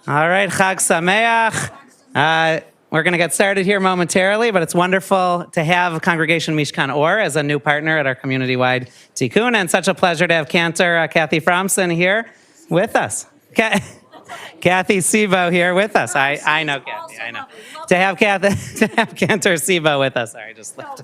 All right, Chag Sameach. We're going to get started here momentarily, but it's wonderful to have Congregation Mishkan Or as a new partner at our community-wide tikkun, and such a pleasure to have Cantor Kathy Fromson here with us. Kathy Sebo here with us. I know Kathy, I know. To have Cantor Sebo with us. Sorry, just left.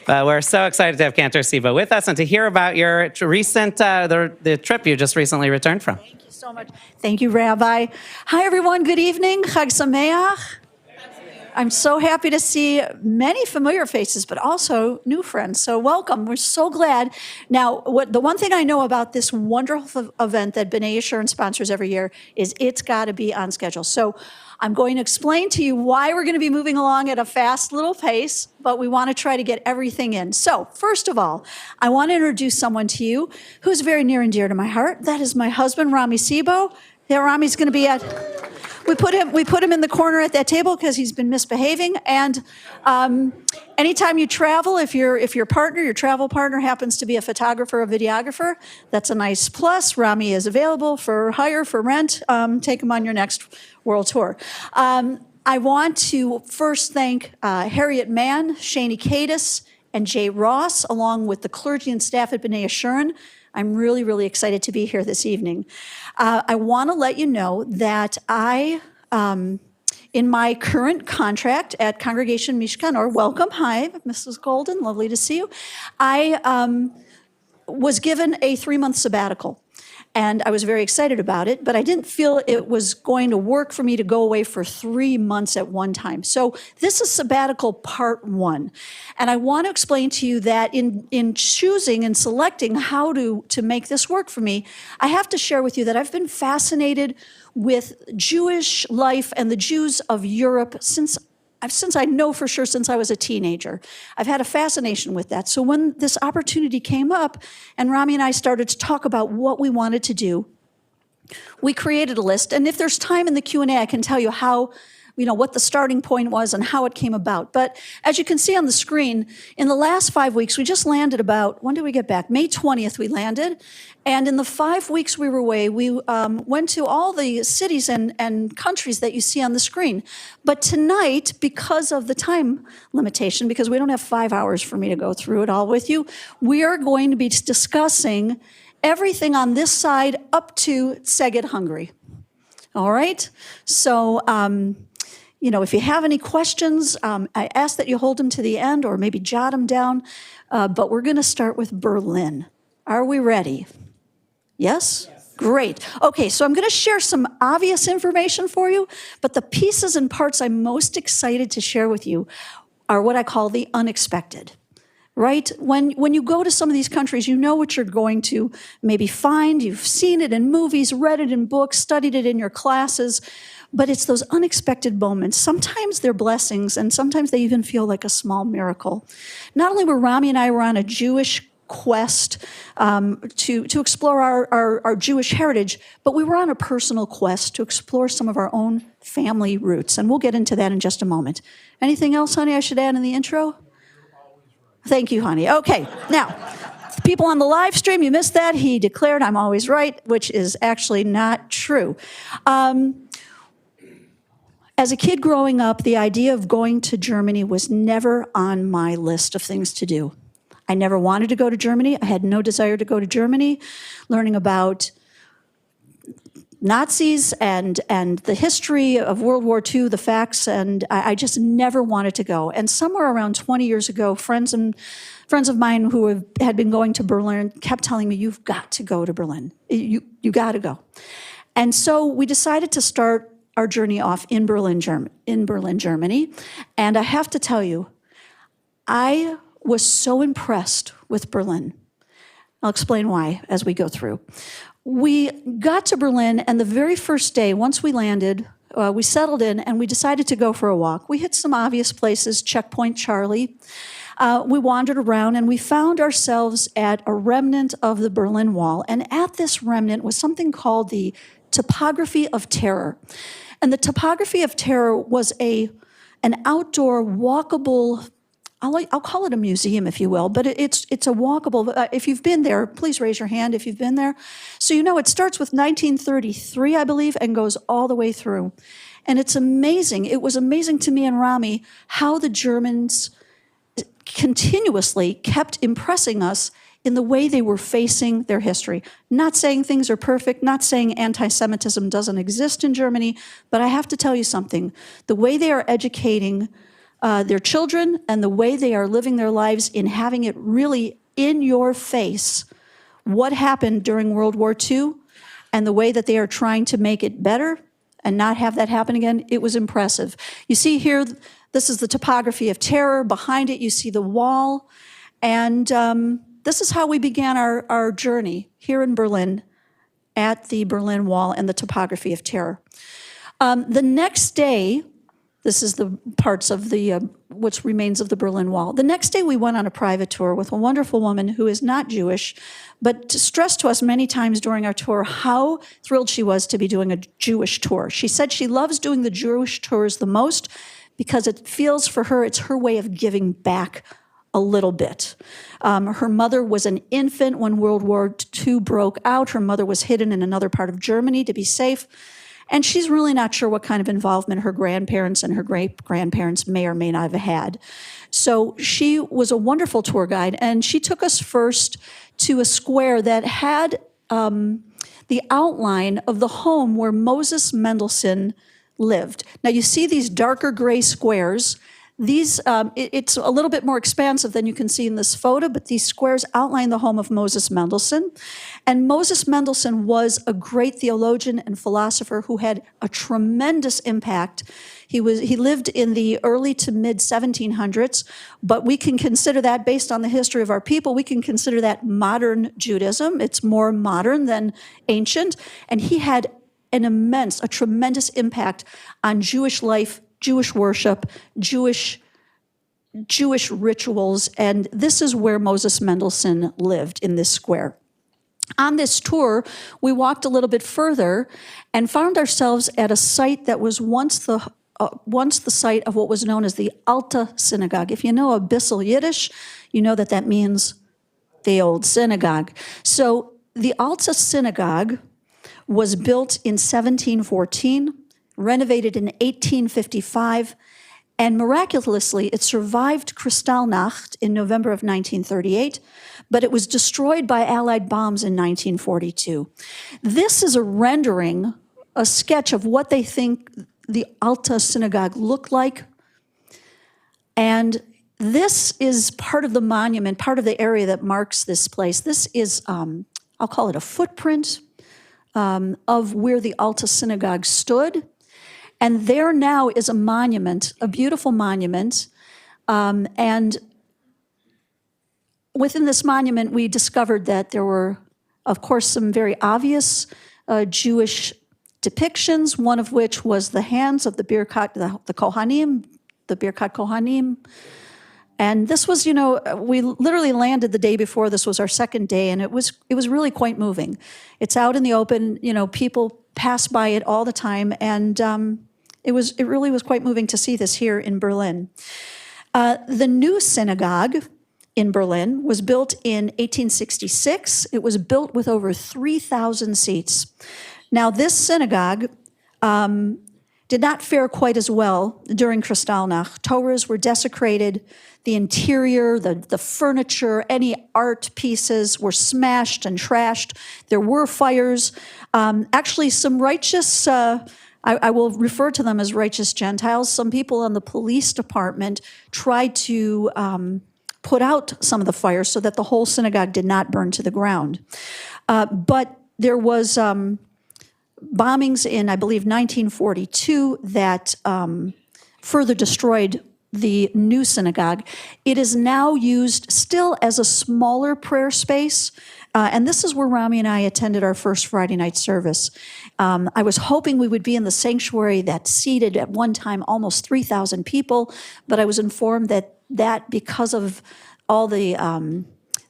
But we're so excited to have Cantor Sebo with us and to hear about your recent, the trip you just recently returned from. Thank you so much. Thank you, Rabbi. Hi, everyone. Good evening. Chag Sameach. I'm so happy to see many familiar faces, but also new friends. So welcome. We're so glad. Now, the one thing I know about this wonderful event that B'nai Yeshurun sponsors every year is it's got to be on schedule. So I'm going to explain to you why we're going to be moving along at a fast little pace, but we want to try to get everything in. So first of all, I want to introduce someone to you who's very near and dear to my heart. That is my husband, Rami Sebo. Yeah, Rami's going to be at... We put him in the corner at that table because he's been misbehaving. And anytime you travel, if your travel partner happens to be a photographer or videographer, that's a nice plus. Rami is available for hire, for rent. Take him on your next world tour. I want to first thank Harriet Mann, Shani Cadis, and Jay Ross, along with the clergy and staff at B'nai Yeshurun. I'm really, really excited to be here this evening. I want to let you know that in my current contract at Congregation Mishkan, or welcome, hi, Mrs. Golden, lovely to see you. I was given a 3-month sabbatical, and I was very excited about it, but I didn't feel it was going to work for me to go away for 3 months at one time. So this is sabbatical part 1. And I want to explain to you that in choosing and selecting how to make this work for me, I have to share with you that I've been fascinated with Jewish life and the Jews of Europe since I know for sure since I was a teenager. I've had a fascination with that. So when this opportunity came up and Rami and I started to talk about what we wanted to do, we created a list. And if there's time in the Q&A, I can tell you how, what the starting point was and how it came about. But as you can see on the screen, in the last 5 weeks, we just landed when did we get back? May 20th we landed. And in the 5 weeks we were away, we went to all the cities and countries that you see on the screen. But tonight, because of the time limitation, because we don't have 5 hours for me to go through it all with you, we are going to be discussing everything on this side up to Szeged, Hungary. All right? So, if you have any questions, I ask that you hold them to the end or maybe jot them down. But we're going to start with Berlin. Are we ready? Yes? Great. Okay, so I'm going to share some obvious information for you, but the pieces and parts I'm most excited to share with you are what I call the unexpected. Right? When you go to some of these countries, you know what you're going to maybe find. You've seen it in movies, read it in books, studied it in your classes, but it's those unexpected moments. Sometimes they're blessings, and sometimes they even feel like a small miracle. Not only were Rami and I on a Jewish quest to explore our Jewish heritage, but we were on a personal quest to explore some of our own family roots, and we'll get into that in just a moment. Anything else, honey, I should add in the intro? Thank you, honey. Okay, now, people on the live stream, you missed that. He declared I'm always right, which is actually not true. As a kid growing up, the idea of going to Germany was never on my list of things to do. I never wanted to go to Germany. I had no desire to go to Germany. Learning about Nazis and the history of World War II, the facts, and I just never wanted to go. And somewhere around 20 years ago, friends of mine who had been going to Berlin kept telling me, you've got to go to Berlin. You got to go. And so we decided to start our journey off in Berlin, Germany. And I have to tell you, I was so impressed with Berlin. I'll explain why as we go through. We got to Berlin, and the very first day, once we landed, we settled in, and we decided to go for a walk. We hit some obvious places, Checkpoint Charlie. We wandered around, and we found ourselves at a remnant of the Berlin Wall. And at this remnant was something called the Topography of Terror. And the Topography of Terror was an outdoor, walkable I'll call it a museum, if you will, but it's a walkable. If you've been there, please raise your hand if you've been there. So you know it starts with 1933, I believe, and goes all the way through. And it's amazing. It was amazing to me and Rami how the Germans continuously kept impressing us in the way they were facing their history. Not saying things are perfect, not saying anti-Semitism doesn't exist in Germany, but I have to tell you something. The way they are educating their children and the way they are living their lives in having it really in your face what happened during World War II and the way that they are trying to make it better and not have that happen again, it was impressive. You see here, this is the topography of terror. Behind it, you see the wall. And this is how we began our journey here in Berlin at the Berlin Wall and the topography of terror. The next day, this is the parts of the what remains of the Berlin Wall. The next day, we went on a private tour with a wonderful woman who is not Jewish, but stressed to us many times during our tour how thrilled she was to be doing a Jewish tour. She said she loves doing the Jewish tours the most because it feels for her, it's her way of giving back a little bit. Her mother was an infant when World War II broke out. Her mother was hidden in another part of Germany to be safe. And she's really not sure what kind of involvement her grandparents and her great-grandparents may or may not have had. So she was a wonderful tour guide, and she took us first to a square that had the outline of the home where Moses Mendelssohn lived. Now you see these darker gray squares. These, it's a little bit more expansive than you can see in this photo, but these squares outline the home of Moses Mendelssohn. And Moses Mendelssohn was a great theologian and philosopher who had a tremendous impact. He lived in the early to mid 1700s, but we can consider that, based on the history of our people, we can consider that modern Judaism. It's more modern than ancient. And he had a tremendous impact on Jewish life, Jewish worship, Jewish rituals, and this is where Moses Mendelssohn lived, in this square. On this tour, we walked a little bit further and found ourselves at a site that was once the site of what was known as the Alte Synagogue. If you know Abyssal Yiddish, you know that means the old synagogue. So the Alte Synagogue was built in 1714, renovated in 1855, and miraculously, it survived Kristallnacht in November of 1938, but it was destroyed by Allied bombs in 1942. This is a rendering, a sketch of what they think the Alte Synagogue looked like, and this is part of the monument, part of the area that marks this place. This is, I'll call it a footprint of where the Alte Synagogue stood. And there now is a monument, a beautiful monument. And within this monument, we discovered that there were, of course, some very obvious Jewish depictions, one of which was the hands of the Birkat, the Kohanim, the Birkat Kohanim. And this was, we literally landed the day before. This was our second day, and it was really quite moving. It's out in the open, people pass by it all the time, and it really was quite moving to see this here in Berlin. The new synagogue in Berlin was built in 1866. It was built with over 3,000 seats. Now, this synagogue did not fare quite as well during Kristallnacht. Torahs were desecrated. The interior, the furniture, any art pieces were smashed and trashed. There were fires. Actually, some righteous, I will refer to them as righteous Gentiles, some people in the police department tried to put out some of the fires so that the whole synagogue did not burn to the ground. But there was bombings in, I believe, 1942 that further destroyed the new synagogue. It is now used still as a smaller prayer space, and this is where Rami and I attended our first Friday night service. I was hoping we would be in the sanctuary that seated at one time almost 3,000 people, but I was informed that because of all the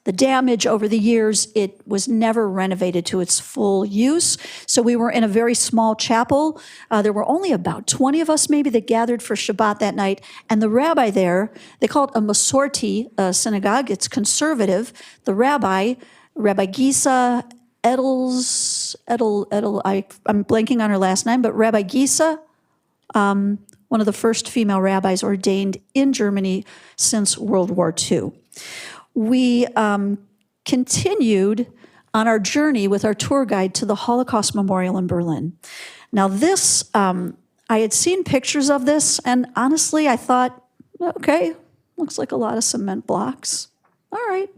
the damage over the years, it was never renovated to its full use. So we were in a very small chapel. There were only about 20 of us maybe that gathered for Shabbat that night. And the rabbi there, they call it a Masorti synagogue. It's conservative. The rabbi, Rabbi Gisa I'm blanking on her last name, but Rabbi Gisa, one of the first female rabbis ordained in Germany since World War II. We continued on our journey with our tour guide to the Holocaust Memorial in Berlin. Now this, I had seen pictures of this, and honestly, I thought, okay, looks like a lot of cement blocks. All right.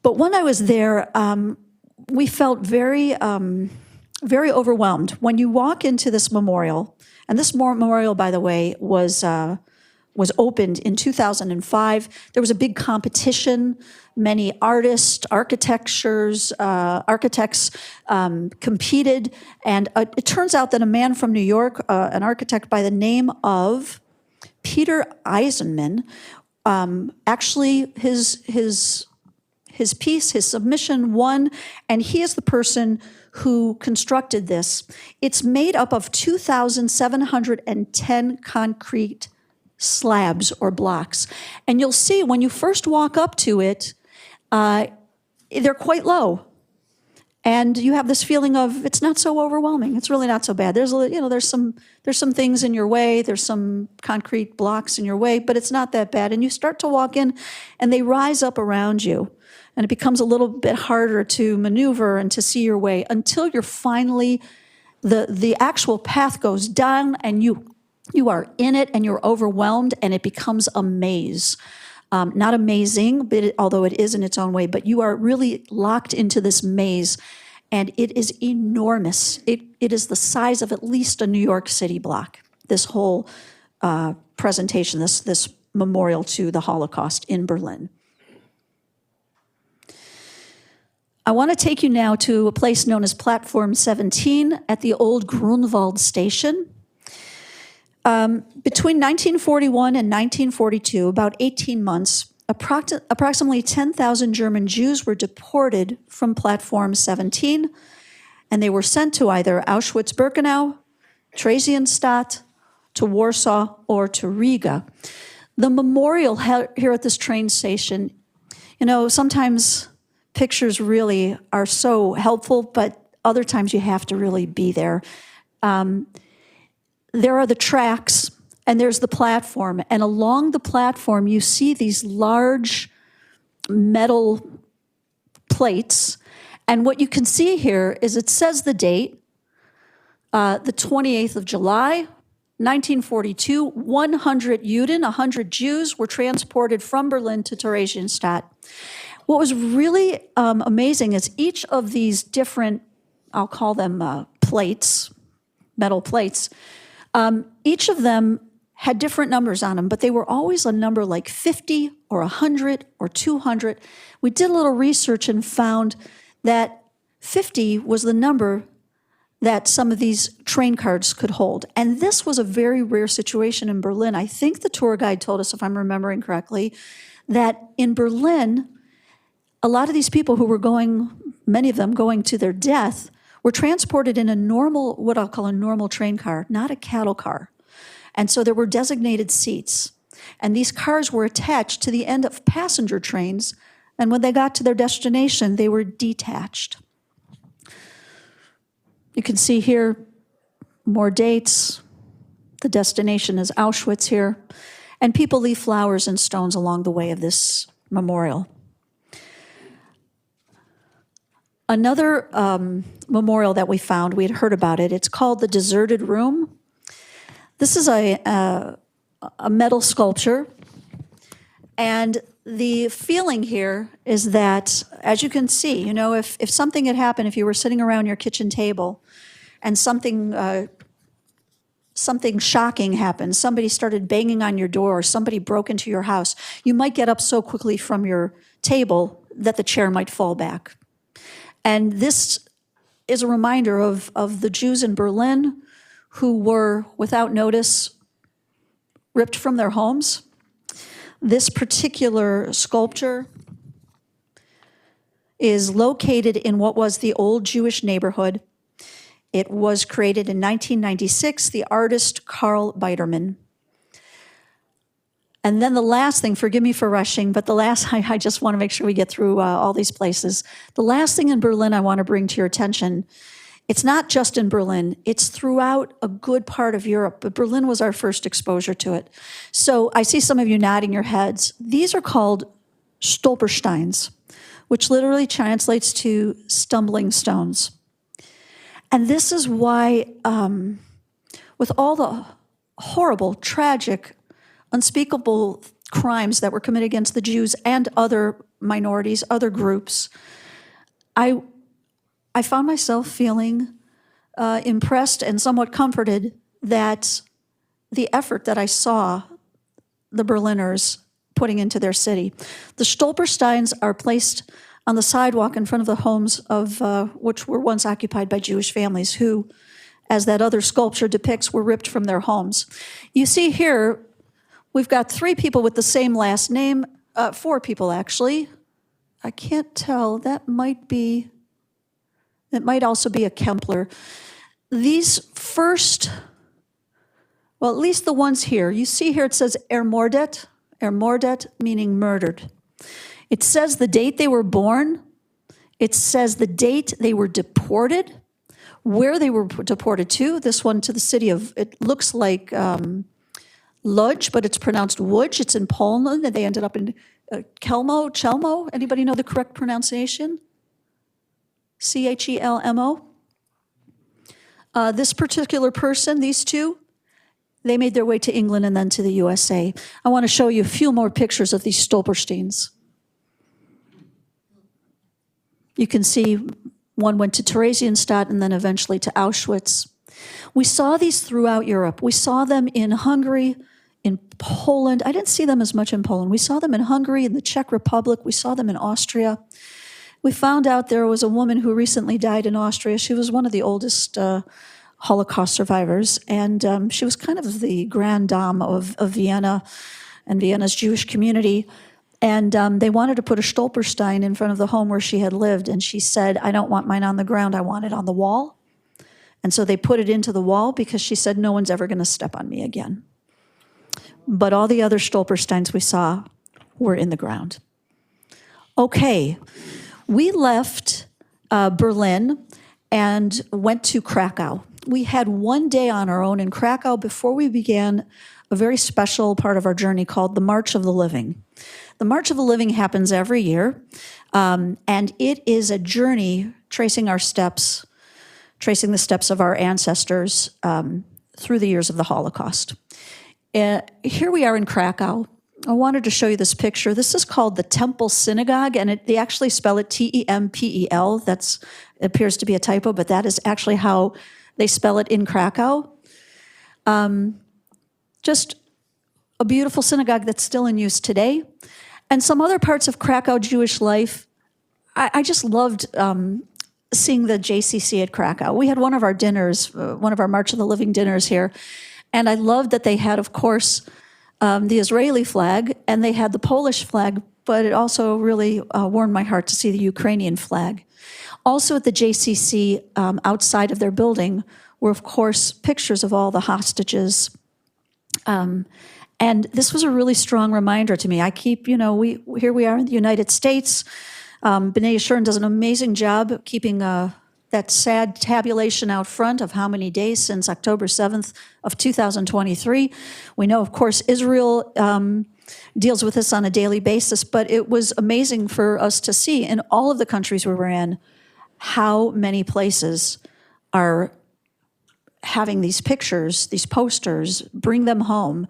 But when I was there, we felt very, very overwhelmed. When you walk into this memorial, and this memorial, by the way, was opened in 2005. There was a big competition. Many artists, architects competed. And it turns out that a man from New York, an architect by the name of Peter Eisenman, actually his piece, his submission won, and he is the person who constructed this. It's made up of 2,710 concrete slabs or blocks. And you'll see when you first walk up to it, they're quite low. And you have this feeling of it's not so overwhelming. It's really not so bad. There's some things in your way. There's some concrete blocks in your way, but it's not that bad. And you start to walk in, and they rise up around you, and it becomes a little bit harder to maneuver and to see your way until you're finally the actual path goes down, and you are in it, and you're overwhelmed, and it becomes a maze. Not amazing, but although it is in its own way, but you are really locked into this maze, and it is enormous. It is the size of at least a New York City block, this whole presentation, this memorial to the Holocaust in Berlin. I want to take you now to a place known as Platform 17 at the old Grunwald station. Between 1941 and 1942, about 18 months, approximately 10,000 German Jews were deported from Platform 17, and they were sent to either Auschwitz-Birkenau, Theresienstadt, to Warsaw, or to Riga. The memorial here at this train station, sometimes pictures really are so helpful, but other times you have to really be there. There are the tracks, and there's the platform. And along the platform, you see these large metal plates. And what you can see here is it says the date, the 28th of July, 1942, 100 Juden, 100 Jews, were transported from Berlin to Theresienstadt. What was really amazing is each of these different, I'll call them plates, metal plates, each of them had different numbers on them, but they were always a number like 50 or 100 or 200. We did a little research and found that 50 was the number that some of these train cars could hold. And this was a very rare situation in Berlin. I think the tour guide told us, if I'm remembering correctly, that in Berlin, a lot of these people who were many of them going to their death, were transported in a normal, what I'll call a normal train car, not a cattle car. And so there were designated seats. And these cars were attached to the end of passenger trains, and when they got to their destination, they were detached. You can see here more dates. The destination is Auschwitz here. And people leave flowers and stones along the way of this memorial. Another memorial that we found, we had heard about it, it's called the Deserted Room. This is a metal sculpture, and the feeling here is that, as you can see, if something had happened, if you were sitting around your kitchen table and something shocking happened, somebody started banging on your door, or somebody broke into your house, you might get up so quickly from your table that the chair might fall back. And this is a reminder of the Jews in Berlin who were, without notice, ripped from their homes. This particular sculpture is located in what was the old Jewish neighborhood. It was created in 1996, the artist Karl Biederman. And then the last thing, forgive me for rushing, but I just want to make sure we get through all these places. The last thing in Berlin I want to bring to your attention, it's not just in Berlin, it's throughout a good part of Europe, but Berlin was our first exposure to it. So I see some of you nodding your heads. These are called Stolpersteins, which literally translates to stumbling stones. And this is why, with all the horrible, tragic, unspeakable crimes that were committed against the Jews and other minorities, other groups, I found myself feeling impressed and somewhat comforted that the effort that I saw the Berliners putting into their city. The Stolpersteins are placed on the sidewalk in front of the homes of which were once occupied by Jewish families who, as that other sculpture depicts, were ripped from their homes. You see here, we've got 3 people with the same last name, 4 people actually. I can't tell, that might also be a Kempler. These first, well, at least the ones here, you see here it says ermordet meaning murdered. It says the date they were born, it says the date they were deported, where they were deported to, this one to the city of, it looks like Lodz, but it's pronounced Łódź. It's in Poland, and they ended up in Chelmo. Anybody know the correct pronunciation? Chelmo. This particular person, these 2, they made their way to England and then to the USA. I want to show you a few more pictures of these Stolpersteins. You can see one went to Theresienstadt and then eventually to Auschwitz. We saw these throughout Europe. We saw them in Hungary, in Poland. I didn't see them as much in Poland. We saw them in Hungary, in the Czech Republic. We saw them in Austria. We found out there was a woman who recently died in Austria. She was one of the oldest Holocaust survivors, and she was kind of the grande dame of Vienna and Vienna's Jewish community. And they wanted to put a Stolperstein in front of the home where she had lived, and she said, I don't want mine on the ground, I want it on the wall. And so they put it into the wall because she said, no one's ever going to step on me again. But all the other Stolpersteins we saw were in the ground. Okay, we left Berlin and went to Krakow. We had one day on our own in Krakow before we began a very special part of our journey called the March of the Living. The March of the Living happens every year, and it is a journey tracing the steps of our ancestors through the years of the Holocaust. Here we are in Krakow. I wanted to show you this picture. This is called the Temple Synagogue, and they actually spell it T-E-M-P-E-L. That appears to be a typo, but that is actually how they spell it in Krakow. Just a beautiful synagogue that's still in use today. And some other parts of Krakow Jewish life, I just loved seeing the JCC at Krakow. We had one of our dinners, one of our March of the Living dinners here, and I loved that they had, of course, the Israeli flag, and they had the Polish flag, but it also really warmed my heart to see the Ukrainian flag. Also at the JCC, outside of their building, were, of course, pictures of all the hostages. And this was a really strong reminder to me. I keep, here we are in the United States. B'nai Yeshurun does an amazing job keeping that sad tabulation out front of how many days since October 7th of 2023. We know, of course, Israel deals with this on a daily basis, but it was amazing for us to see in all of the countries we were in how many places are having these pictures, these posters, bring them home.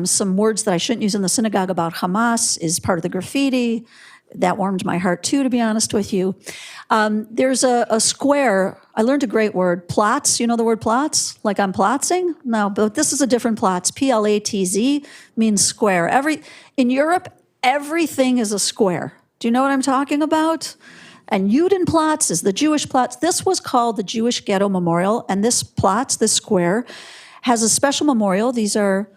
Some words that I shouldn't use in the synagogue about Hamas is part of the graffiti. That warmed my heart too, to be honest with you. There's a square. I learned a great word, Platz. You know the word Platz? Like I'm platzing? No, but this is a different Platz. P-L-A-T-Z means square. In Europe, everything is a square. Do you know what I'm talking about? And Judenplatz is the Jewish Platz. This was called the Jewish Ghetto Memorial, and this Platz, this square, has a special memorial. These are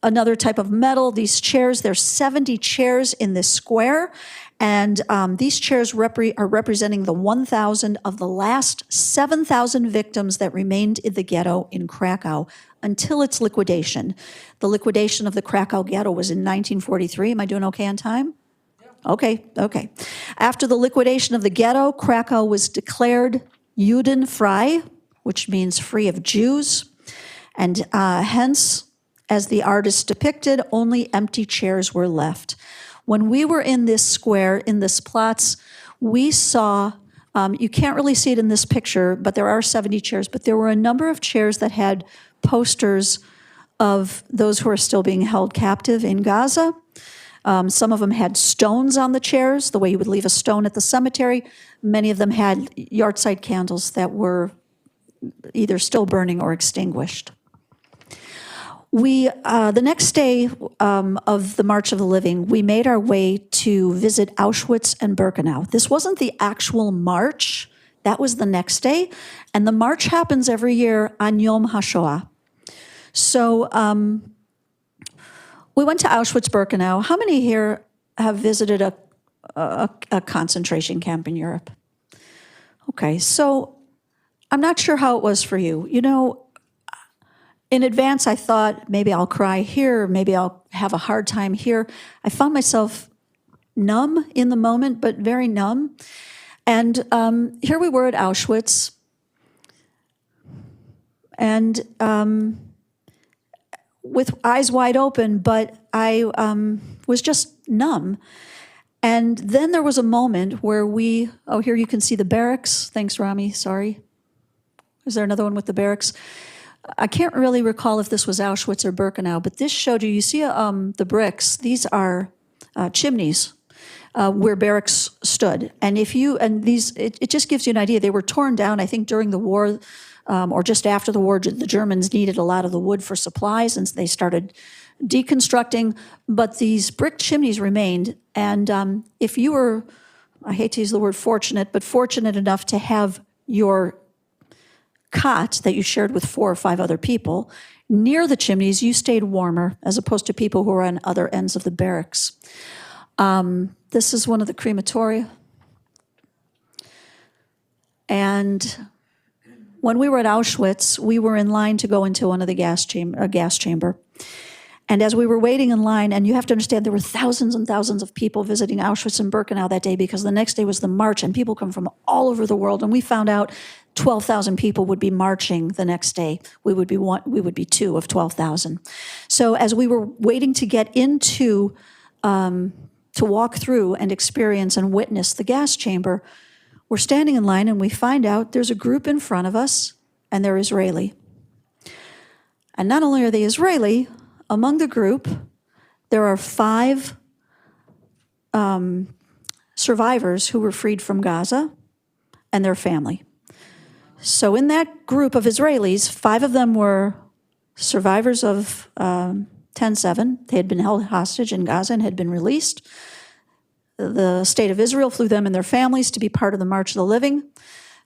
another type of metal, these chairs. There's 70 chairs in this square, And these chairs are representing the 1,000 of the last 7,000 victims that remained in the ghetto in Krakow until its liquidation. The liquidation of the Krakow ghetto was in 1943. Am I doing okay on time? Okay. After the liquidation of the ghetto, Krakow was declared Judenfrei, which means free of Jews. And hence, as the artist depicted, only empty chairs were left. When we were in this square, in this Platz, we saw, you can't really see it in this picture, but there are 70 chairs, but there were a number of chairs that had posters of those who are still being held captive in Gaza. Some of them had stones on the chairs, the way you would leave a stone at the cemetery. Many of them had yahrzeit candles that were either still burning or extinguished. The next day of the March of the Living, we made our way to visit Auschwitz and Birkenau. This wasn't the actual march, that was the next day, and the march happens every year on Yom HaShoah. So we went to Auschwitz-Birkenau. How many here have visited a concentration camp in Europe? Okay, so I'm not sure how it was for you. You know, in advance, I thought maybe I'll cry here, maybe I'll have a hard time here. I found myself numb in the moment, but very numb. And here we were at Auschwitz, and with eyes wide open, but I was just numb. And then there was a moment where here you can see the barracks. Thanks, Rami, sorry. Is there another one with the barracks? I can't really recall if this was Auschwitz or Birkenau, but this showed you see the bricks. These are chimneys where barracks stood. And it just gives you an idea. They were torn down, I think, during the war or just after the war. The Germans needed a lot of the wood for supplies, and they started deconstructing. But these brick chimneys remained. And if you were, I hate to use the word fortunate, but fortunate enough to have your cot that you shared with 4 or 5 other people near the chimneys, you stayed warmer as opposed to people who were on other ends of the barracks. This is one of the crematoria. And when we were at Auschwitz, we were in line to go into one of the gas chamber. And as we were waiting in line, and you have to understand there were thousands and thousands of people visiting Auschwitz and Birkenau that day because the next day was the march, and people come from all over the world. And we found out 12,000 people would be marching the next day. We would be 2 of 12,000. So as we were waiting to get into, to walk through and experience and witness the gas chamber, we're standing in line and we find out there's a group in front of us and they're Israeli. And not only are they Israeli, among the group, there are 5 survivors who were freed from Gaza and their family. So in that group of Israelis, 5 of them were survivors of 10/7. They had been held hostage in Gaza and had been released. The state of Israel flew them and their families to be part of the March of the Living.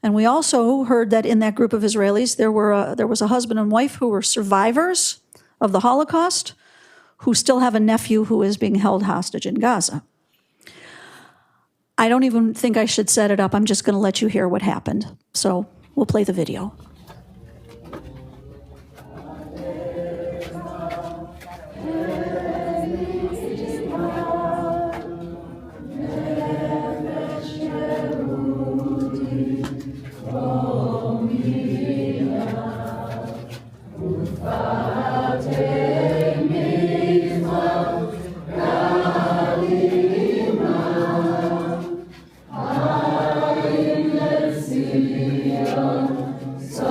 And we also heard that in that group of Israelis, there was a husband and wife who were survivors of the Holocaust, who still have a nephew who is being held hostage in Gaza. I don't even think I should set it up. I'm just going to let you hear what happened. So we'll play the video. So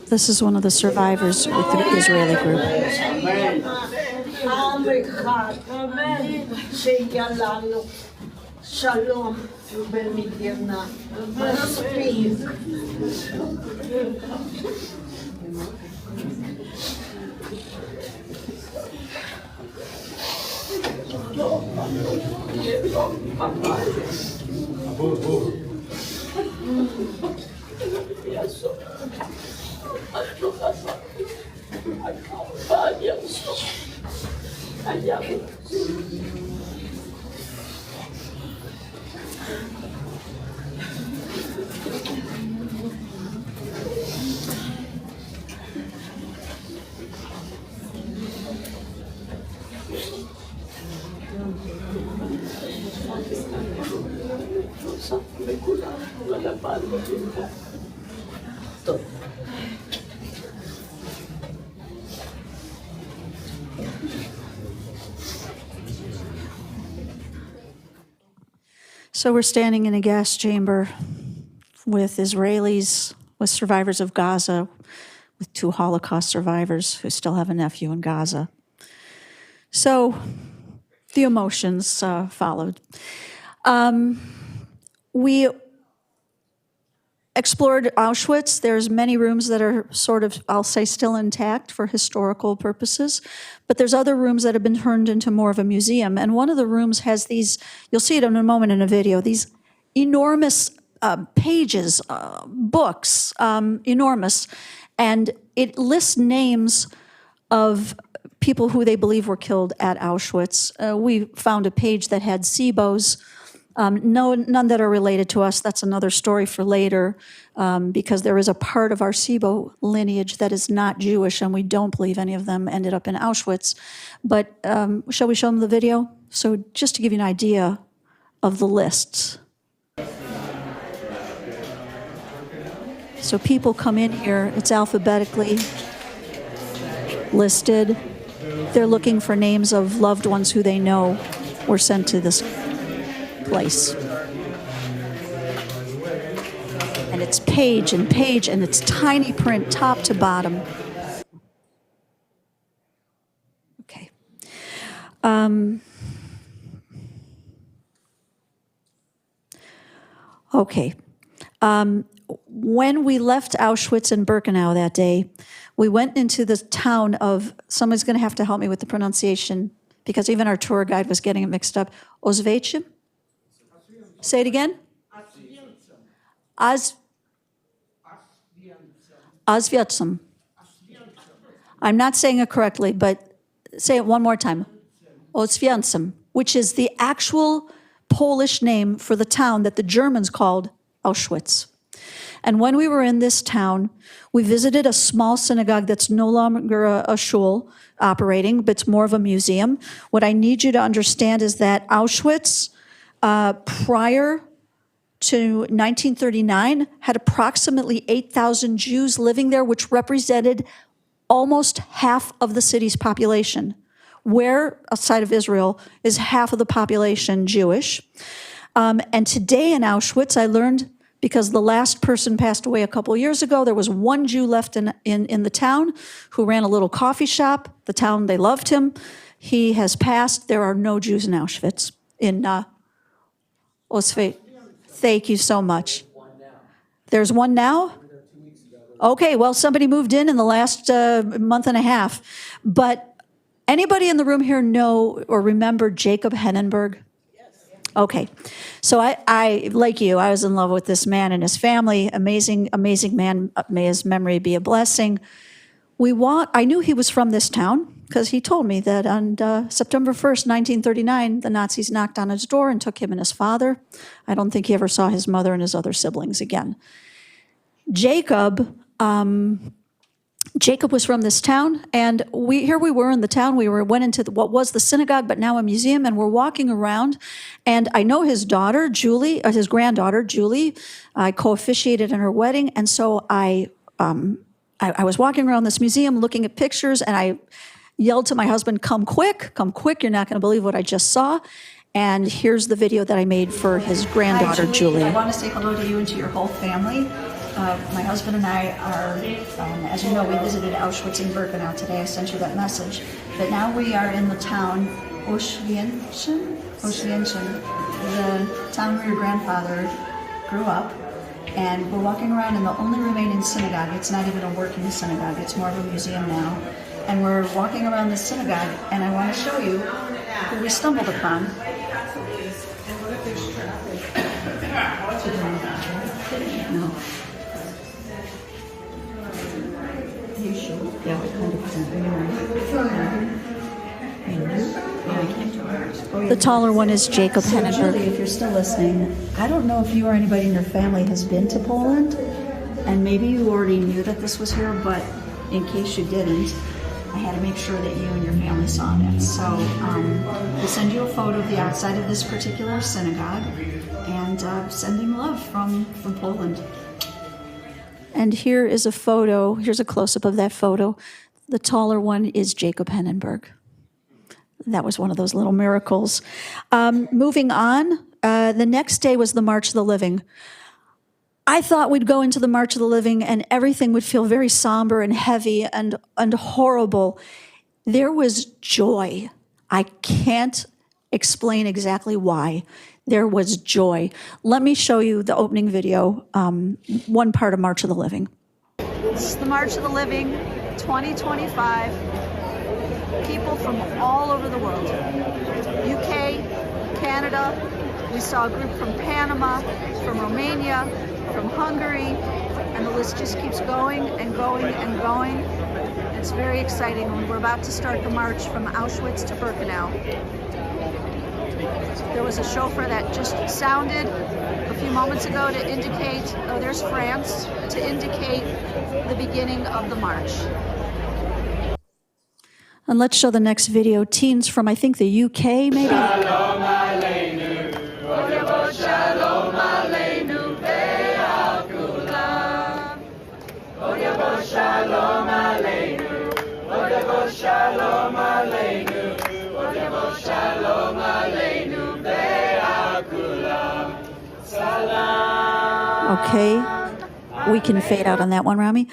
This is one of the survivors with the Israeli group. Shalom, Bermidiana, speak. So we're standing in a gas chamber with Israelis, with survivors of Gaza, with 2 Holocaust survivors who still have a nephew in Gaza. So the emotions followed. We explored Auschwitz. There's many rooms that are sort of, I'll say, still intact for historical purposes, but there's other rooms that have been turned into more of a museum. And one of the rooms has these, you'll see it in a moment in a video, these enormous pages, books, enormous, and it lists names of people who they believe were killed at Auschwitz. We found a page that had Sebos. None that are related to us. That's another story for later, because there is a part of our Sebo lineage that is not Jewish, and we don't believe any of them ended up in Auschwitz. But shall we show them the video? So just to give you an idea of the lists. So people come in here, it's alphabetically listed. They're looking for names of loved ones who they know were sent to this place. And it's page and page, and it's tiny print top to bottom. Okay. Okay. When we left Auschwitz and Birkenau that day, we went into the town of, somebody's going to have to help me with the pronunciation, because even our tour guide was getting it mixed up. Oswiecim? Say it again. Oswiecim. I'm not saying it correctly, but say it one more time. Oswiecim, which is the actual Polish name for the town that the Germans called Auschwitz. And when we were in this town, we visited a small synagogue that's no longer a shul operating, but it's more of a museum. What I need you to understand is that Auschwitz, prior to 1939, had approximately 8,000 Jews living there, which represented almost half of the city's population. Where, outside of Israel, is half of the population Jewish. And today in Auschwitz, I learned, because the last person passed away a couple years ago, there was one Jew left in the town who ran a little coffee shop. The town, they loved him. He has passed. There are no Jews in Auschwitz. In Oswiecim. Thank you so much. There's one now? Okay, well, somebody moved in the last month and a half. But anybody in the room here know or remember Jacob Hennenberg? Okay, so I, like you, I was in love with this man and his family. Amazing, amazing man. May his memory be a blessing. I knew he was from this town because he told me that on September 1st, 1939, the Nazis knocked on his door and took him and his father. I don't think he ever saw his mother and his other siblings again. Jacob was from this town, and here we were in the town. We went into what was the synagogue, but now a museum, and we're walking around. And I know his daughter, Julie, his granddaughter, Julie. I co-officiated in her wedding, and so I was walking around this museum looking at pictures, and I yelled to my husband, come quick, you're not going to believe what I just saw. And here's the video that I made for his granddaughter, Julie. I want to say hello to you and to your whole family. My husband and I are, as you know, we visited Auschwitz and Birkenau today. I sent you that message. But now we are in the town Oświęcim, the town where your grandfather grew up. And we're walking around in the only remaining synagogue. It's not even a working synagogue. It's more of a museum now. And we're walking around the synagogue, and I want to show you who we stumbled upon. No. You sure? Yeah, I kind of. The taller one is Jacob Henneberg. If you're still listening, I don't know if you or anybody in your family has been to Poland, and maybe you already knew that this was here, but in case you didn't, I had to make sure that you and your family saw it. So we'll send you a photo of the outside of this particular synagogue, and sending love from Poland. And here is a photo. Here's a close-up of that photo. The taller one is Jacob Henneberg. That was one of those little miracles. Moving on, the next day was the March of the Living. I thought we'd go into the March of the Living and everything would feel very somber and heavy and horrible. There was joy. I can't explain exactly why. There was joy. Let me show you the opening video, one part of March of the Living. This is the March of the Living, 2025. People from all over the world. UK, Canada, we saw a group from Panama, from Romania, from Hungary, and the list just keeps going and going and going. It's very exciting. We're about to start the march from Auschwitz to Birkenau. There was a chauffeur that just sounded a few moments ago to indicate, oh, there's France, to indicate the beginning of the march. And let's show the next video. Teens from, I think, the UK, maybe? Shalom Aleinu, Shalom Aleinu, Ve'akulam. Shalom Aleinu, Shalom Aleinu, Shalom Aleinu, Ve'akulam. Salam. Okay, we can fade out on that one, Rami.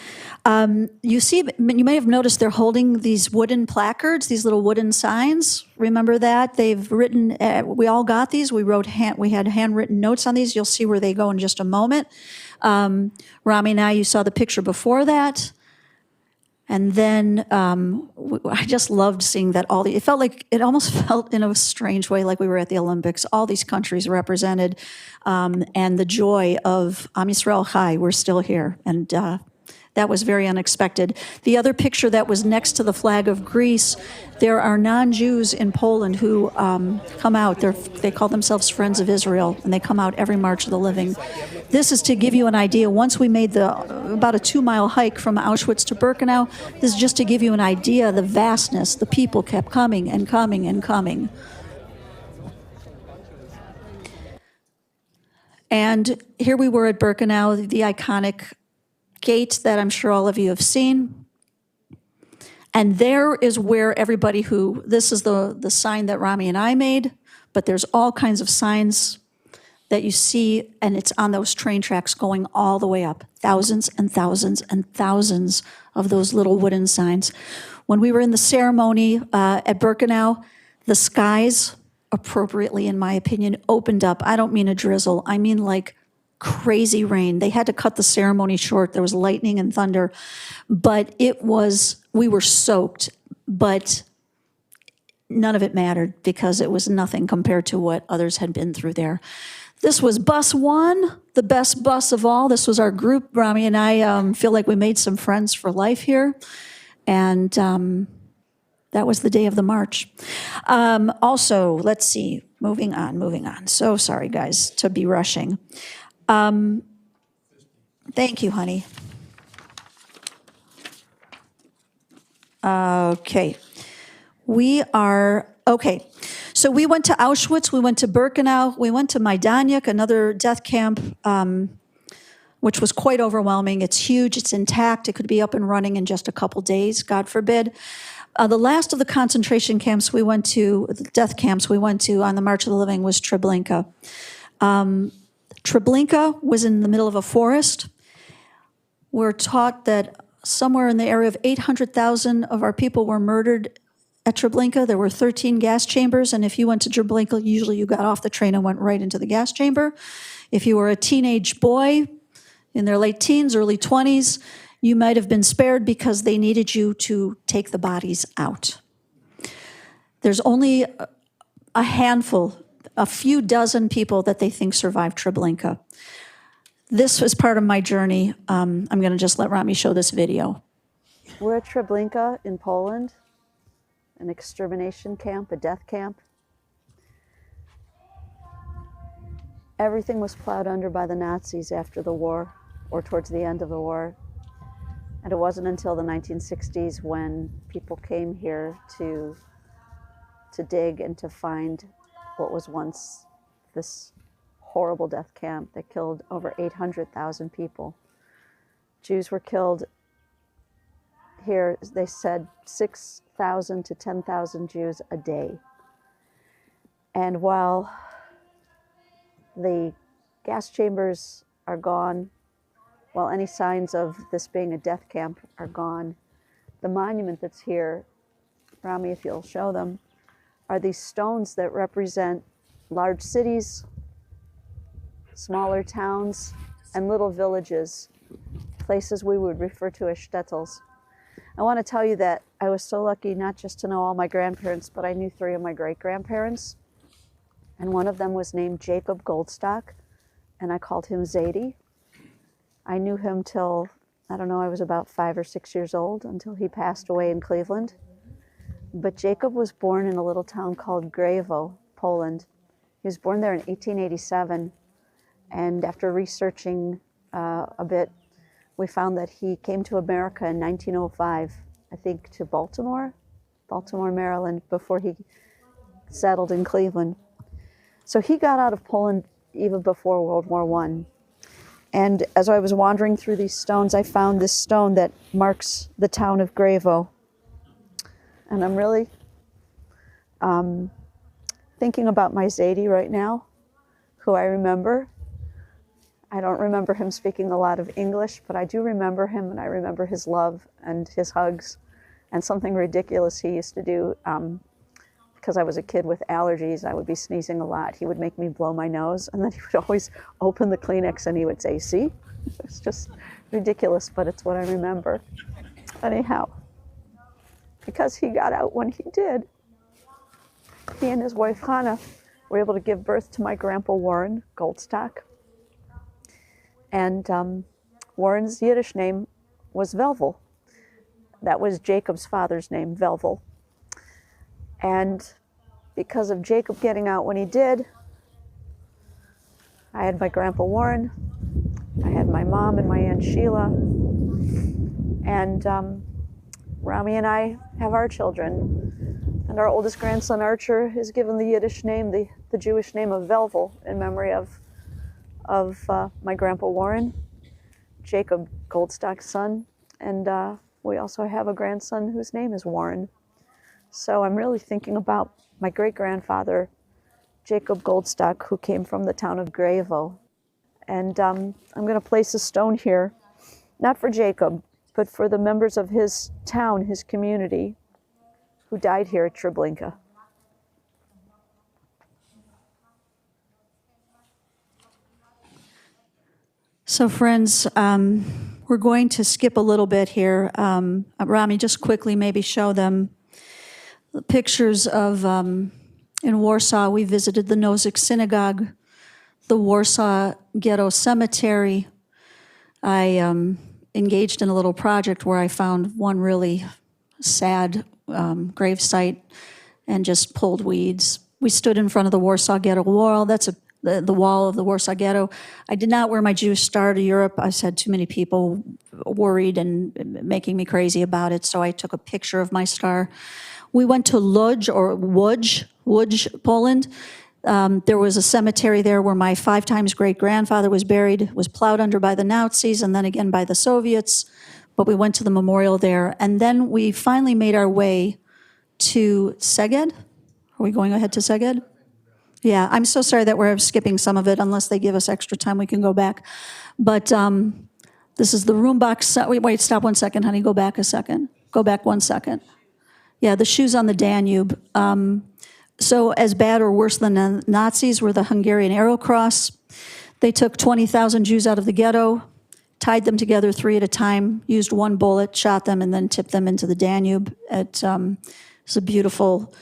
You see, you may have noticed they're holding these wooden placards, these little wooden signs. Remember that? They've written, we all got these. We had handwritten notes on these. You'll see where they go in just a moment. Rami and you saw the picture before that. And then I just loved seeing that it almost felt in a strange way like we were at the Olympics. All these countries represented, and the joy of Am Yisrael Chai, we're still here. And that was very unexpected. The other picture that was next to the flag of Greece, there are non-Jews in Poland who come out. They call themselves Friends of Israel, and they come out every March of the Living. This is to give you an idea. Once we made about a 2-mile hike from Auschwitz to Birkenau, this is just to give you an idea of the vastness. The people kept coming and coming and coming. And here we were at Birkenau, the iconic gate that I'm sure all of you have seen. And there is where this is the sign that Rami and I made, but there's all kinds of signs that you see, and it's on those train tracks going all the way up. Thousands and thousands and thousands of those little wooden signs. When we were in the ceremony at Birkenau, the skies, appropriately in my opinion, opened up. I don't mean a drizzle, I mean like crazy rain. They had to cut the ceremony short. There was lightning and thunder, but we were soaked, but none of it mattered because it was nothing compared to what others had been through there. This was bus one, the best bus of all. This was our group. Rami and I feel like we made some friends for life here. And that was the day of the march. Also, let's see, moving on. So sorry, guys, to be rushing. Thank you, honey. Okay. So we went to Auschwitz, we went to Birkenau, we went to Majdanek, another death camp, which was quite overwhelming. It's huge, it's intact, it could be up and running in just a couple days, God forbid. The last of the concentration camps the death camps we went to on the March of the Living was Treblinka. Treblinka was in the middle of a forest. we're taught that somewhere in the area of 800,000 of our people were murdered at Treblinka. There were 13 gas chambers, and if you went to Treblinka, usually you got off the train and went right into the gas chamber. If you were a teenage boy in their late teens, early 20s, you might have been spared because they needed you to take the bodies out. There's only a handful, a few dozen people that they think survived Treblinka. This was part of my journey. I'm going to just let Rami show this video. We're at Treblinka in Poland, an extermination camp, a death camp. Everything was plowed under by the Nazis after the war, or towards the end of the war. And it wasn't until the 1960s when people came here to dig and to find what was once this horrible death camp that killed over 800,000 people. Jews were killed here, they said 6,000 to 10,000 Jews a day. And while the gas chambers are gone, while any signs of this being a death camp are gone, the monument that's here, Rami, if you'll show them, are these stones that represent large cities, smaller towns, and little villages, places we would refer to as shtetls. I want to tell you that I was so lucky not just to know all my grandparents, but I knew 3 of my great-grandparents. And one of them was named Jacob Goldstock, and I called him Zadie. I knew him till, I don't know, I was about 5 or 6 years old, until he passed away in Cleveland. But Jacob was born in a little town called Grajewo, Poland. He was born there in 1887, and after researching a bit, we found that he came to America in 1905, I think to Baltimore, Maryland, before he settled in Cleveland. So he got out of Poland even before World War I. And as I was wandering through these stones, I found this stone that marks the town of Grajewo. And I'm really thinking about my Zadie right now, who I remember. I don't remember him speaking a lot of English, but I do remember him, and I remember his love and his hugs and something ridiculous he used to do. Because I was a kid with allergies, I would be sneezing a lot. He would make me blow my nose, and then he would always open the Kleenex and he would say, "See?" It's just ridiculous, but it's what I remember. Anyhow, because he got out when he did, he and his wife Hannah were able to give birth to my grandpa Warren Goldstock. And Warren's Yiddish name was Velvel. That was Jacob's father's name, Velvel. And because of Jacob getting out when he did, I had my grandpa Warren, I had my mom and my Aunt Sheila, and Rami and I have our children. And our oldest grandson, Archer, is given the Yiddish name, the Jewish name of Velvel, in memory of my grandpa Warren, Jacob Goldstock's son, and we also have a grandson whose name is Warren. So I'm really thinking about my great-grandfather, Jacob Goldstock, who came from the town of Grajewo. And I'm going to place a stone here, not for Jacob, but for the members of his town, his community, who died here at Treblinka. So friends, we're going to skip a little bit here. Rami, just quickly maybe show them the pictures of, in Warsaw, we visited the Nozick Synagogue, the Warsaw Ghetto Cemetery. I engaged in a little project where I found one really sad grave site and just pulled weeds. We stood in front of the Warsaw Ghetto wall. That's the wall of the Warsaw Ghetto. I did not wear my Jewish star to Europe. I had too many people worried and making me crazy about it, so I took a picture of my star. We went to Łódź, Poland. There was a cemetery there where my 5 times great-grandfather was buried, was plowed under by the Nazis and then again by the Soviets, but we went to the memorial there. And then we finally made our way to Szeged. Are we going ahead to Szeged? Yeah, I'm so sorry that we're skipping some of it. Unless they give us extra time, we can go back. But This is the room box. Wait, stop 1 second, honey. Go back a second. Go back 1 second. Yeah, the shoes on the Danube. So as bad or worse than the Nazis were the Hungarian Arrow Cross. They took 20,000 Jews out of the ghetto, tied them together 3 at a time, used 1 bullet, shot them, and then tipped them into the Danube. It's a beautiful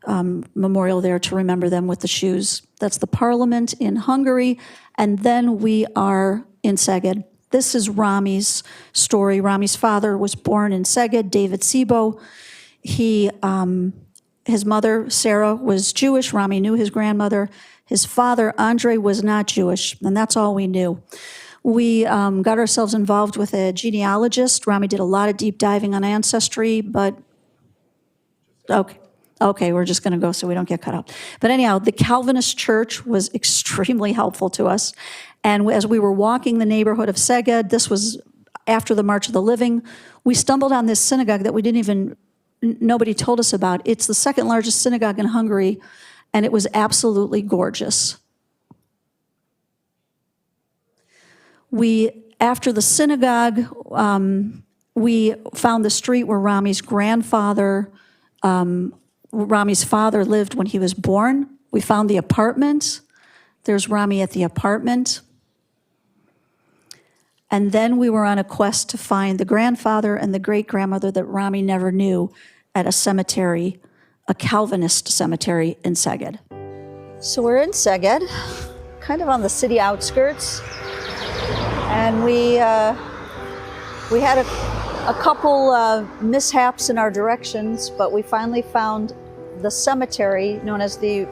memorial there to remember them with the shoes. That's the parliament in Hungary. And then we are in Szeged. This is Rami's story. Rami's father was born in Szeged, David Sebo. His mother, Sarah, was Jewish. Rami knew his grandmother. His father, Andre, was not Jewish, and that's all we knew. We got ourselves involved with a genealogist. Rami did a lot of deep diving on ancestry, but okay, we're just going to go so we don't get cut out. But anyhow, the Calvinist church was extremely helpful to us. And as we were walking the neighborhood of Szeged, this was after the March of the Living, we stumbled on this synagogue that nobody told us about. It's the second largest synagogue in Hungary, and it was absolutely gorgeous. After the synagogue, we found the street where Rami's father lived when he was born. We found the apartment. There's Rami at the apartment. And then we were on a quest to find the grandfather and the great-grandmother that Rami never knew at a cemetery, a Calvinist cemetery in Szeged. So we're in Szeged, kind of on the city outskirts. And we had a couple mishaps in our directions, but we finally found the cemetery known as the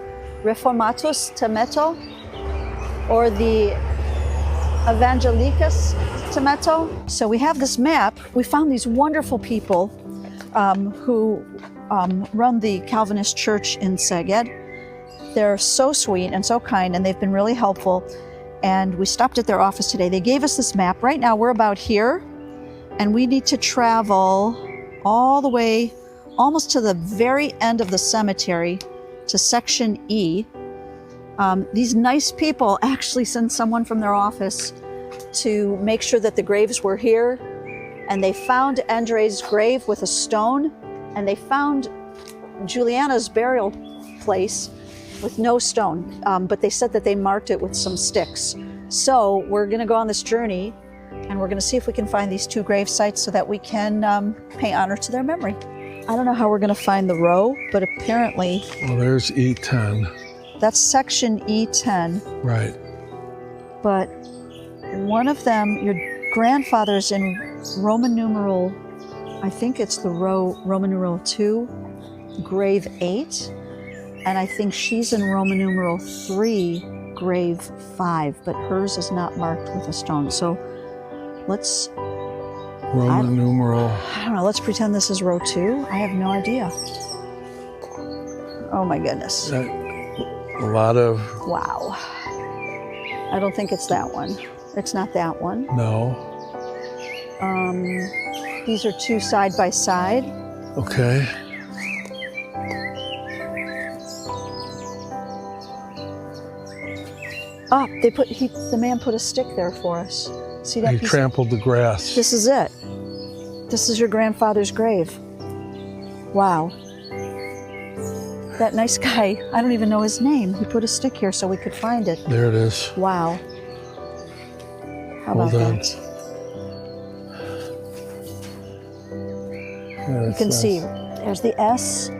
Reformatus Temeto, or the Evangelicus Temeto. So we have this map. We found these wonderful people who run the Calvinist church in Szeged. They're so sweet and so kind, and they've been really helpful. And we stopped at their office today. They gave us this map. Right now we're about here, and we need to travel all the way almost to the very end of the cemetery to section E. These nice people actually sent someone from their office to make sure that the graves were here, and they found Andre's grave with a stone, and they found Juliana's burial place with no stone, but they said that they marked it with some sticks. So we're going to go on this journey, and we're going to see if we can find these 2 grave sites so that we can pay honor to their memory. I don't know how we're going to find the row, but apparently... Well, there's E10. That's section E10. Right. But one of them, your grandfather's in Roman numeral, I think it's the row Roman numeral 2, grave 8. And I think she's in Roman numeral 3, grave 5, but hers is not marked with a stone. So let's... Roman numeral... I don't know, let's pretend this is row 2. I have no idea. Oh my goodness. A lot of... Wow. I don't think it's that one. It's not that one. No. These are 2 side by side. Okay. Ah, the man put a stick there for us. See that He piece? trampled the grass. This is it. This is your grandfather's grave. Wow. That nice guy, I don't even know his name. He put a stick here so we could find it. There it is. Wow. How Hold about on. that? Yeah, You can see, there's the S-E-B-O.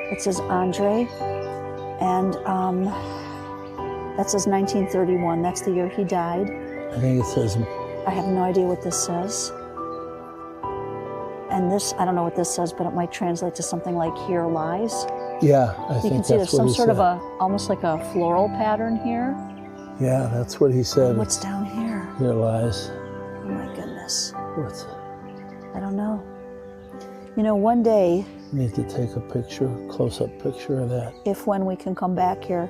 It says Andre, and that says 1931. That's the year he died. I think it says... I have no idea what this says. And this, I don't know what this says, but it might translate to something like "Here lies." Yeah, I You think can see there's that's what some he sort of said. almost like a floral pattern here. Yeah, that's what he said. What's down here? Here lies. Oh my goodness. What's... I don't know. You know, one day, Need to take a picture, close-up picture of that. when we can come back here,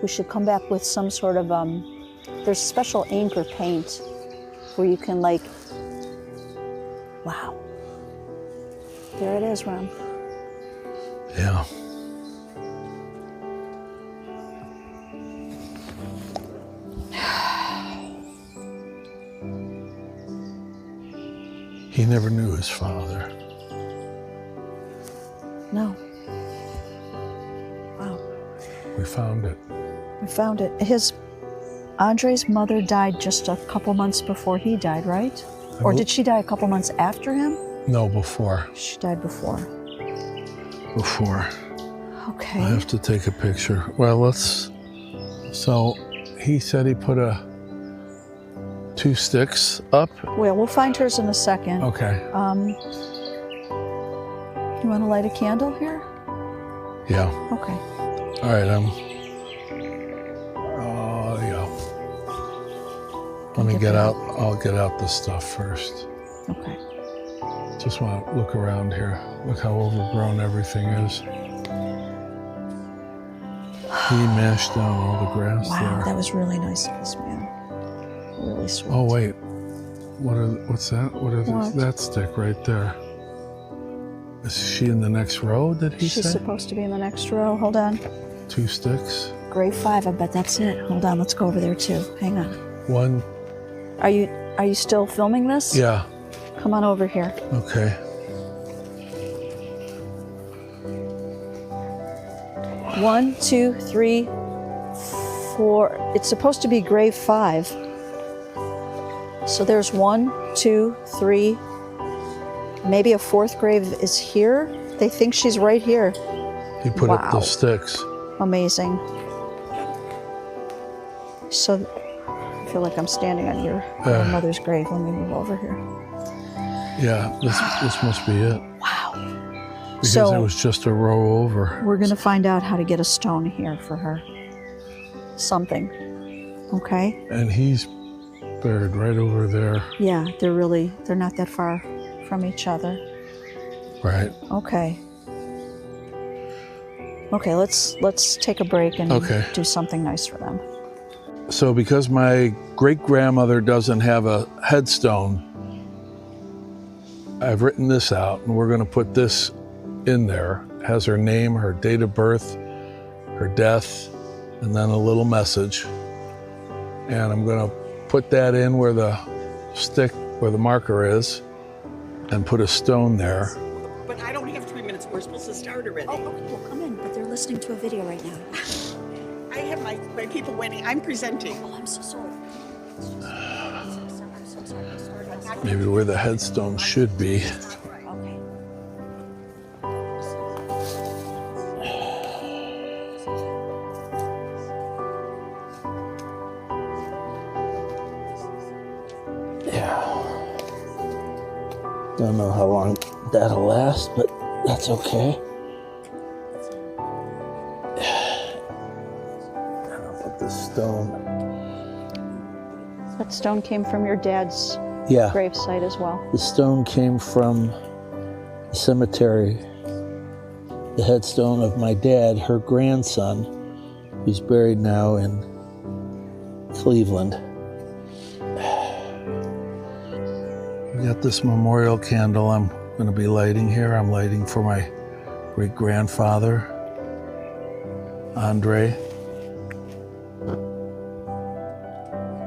we should come back with some sort of, there's special ink or paint where you can wow. There it is, Ron. Yeah. He never knew his father. No. Wow. We found it. We found it. Andre's mother died just a couple months before he died, right? Or did she die a couple months after him? No, before. She died before. Before. Okay. I have to take a picture. Well, so he said he put 2 sticks up. Well, we'll find hers in a second. Okay. You want to light a candle here? Yeah. Okay. All right. Yeah. Let me get out. I'll get out the stuff first. Okay. Just want to look around here. Look how overgrown everything is. He mashed down all the grass Wow, there. that was really nice of this man. Really sweet. Oh wait, what's that? What? That stick right there? Is she in the next row? Did he She's say? supposed to be in the next row. Hold on. 2 sticks. Grave 5. I bet that's it. Hold on. Let's go over there too. Hang on. 1. Are you still filming this? Yeah. Come on over here. Okay. 1, 2, 3, 4. It's supposed to be grave 5. So there's 1, 2, 3. Maybe a 4th grave is here. They think she's right here. He put up the Wow. sticks. Amazing. So I feel like I'm standing on your mother's grave. Let me move over here. Yeah. This must be it. Wow. Because So- it was just a row over. We're going to find out how to get a stone here for her. Something. Okay? And he's buried right over there. Yeah, they're not that far from each other. Right. Okay. Okay, let's take a break and Okay. do something nice for them. So because my great-grandmother doesn't have a headstone, I've written this out, and we're going to put this in there. It has her name, her date of birth, her death, and then a little message. And I'm going to put that in where the marker is, and put a stone there. But I don't have 3 minutes. We're supposed to start already. Oh, okay, well, come in, but they're listening to a video right now. I have my people waiting. I'm presenting. Oh, I'm so sorry. I'm so sorry. Maybe where the headstone should be. Okay. Yeah. Don't know how long that'll last, but that's okay. And I'll put this stone. That stone came from your dad's Yeah, gravesite as well. the stone came from the cemetery. The headstone of my dad, her grandson, who's buried now in Cleveland. We got this memorial candle I'm going to be lighting here. I'm lighting for my great-grandfather, Andre.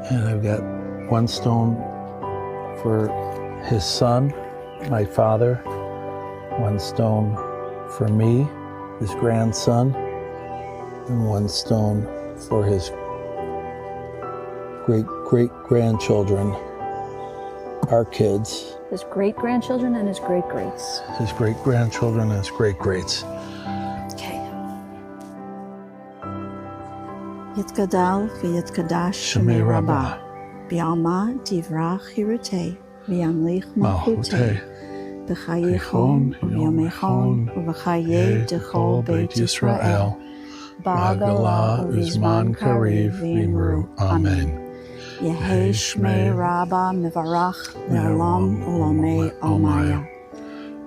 And I've got 1 stone for his son, my father, 1 stone for me, his grandson, and 1 stone for his great-great-grandchildren, our kids, His great-grandchildren and his great-greats. his great-grandchildren, and his great-greats. Okay. Yitgadal v'yitgadash shemei rabbah. Bi'alma divrach hirutei. Bi'amlich malchutei. B'chayichon u'yomechon u'v'chaye dechol beit Yisrael. Ba'agala u'zman kariv v'imru. Amen. Yehi shmei Rabba mivarach le'olam u'lamei almaya.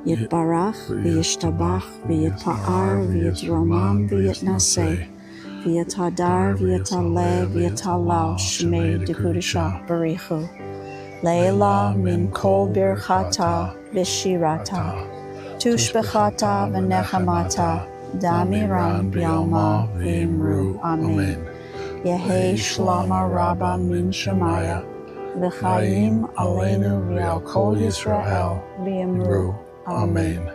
Yitbarach v'yishtabach v'yitpa'ar v'yitromam v'yitnaseh. V'yitadar v'yitaleh v'yitalal shmei dekudisha barichu. Leila min kol birchata v'shirata. Tushbechata v'nechamata. Damiran bi'alma v'imru. Amen. Yehi shlama rabba min shemaya. v'chaim aleinu v'al kol Yisrael v'yamru. Amen.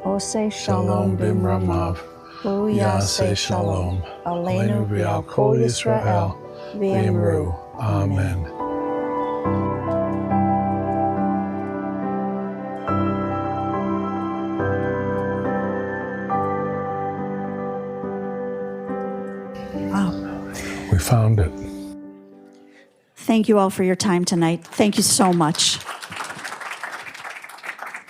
Oseh shalom b'mramav, hu yaseh shalom, aleinu v'al kol Yisrael v'yamru. Amen. We found it. Thank you all for your time tonight. Thank you so much.